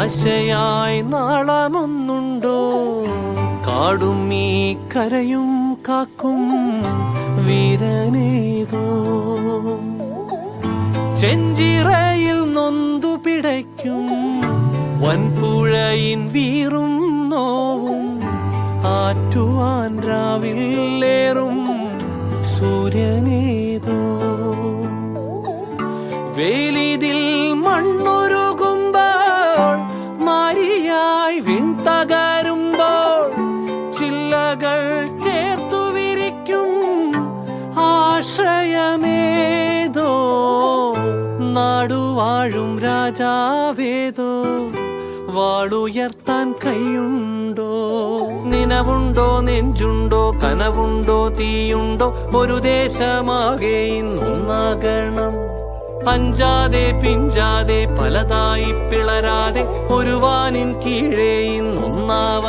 ആശയായി നാളമൊന്നുണ്ടോ? കാടും ഈ കരയും കാക്കും വീരനേതോ. ചെഞ്ചിറയിൽ നൊന്തു പിടയ്ക്കും വൻപുഴയിൻ വീറും നോവും ആറ്റുവാൻ രാവിലേറും സൂര്യനേതോ. വേലിതിൽ മണ്ണുരുകുമ്പോൾ മാരിയായി വിൺതകരുമ്പോൾ ചില്ലകൾ ചേർത്തു വിരിക്കും ആശ്രയമേതോ. നാടുവാഴും രാജാവേതോ വാളുയർത്താൻ കൈയുണ്ടോ? നിനവുണ്ടോ, നെഞ്ചുണ്ടോ, കനവുണ്ടോ, തീയുണ്ടോ? ഒരു ദേശമാകെ ഇന്നൊന്നാകണം. അഞ്ചാതെ പിഞ്ചാതെ പലതായി പിളരാതെ ഒരു വാനിൻ കീഴേ ഇന്നൊന്നാവ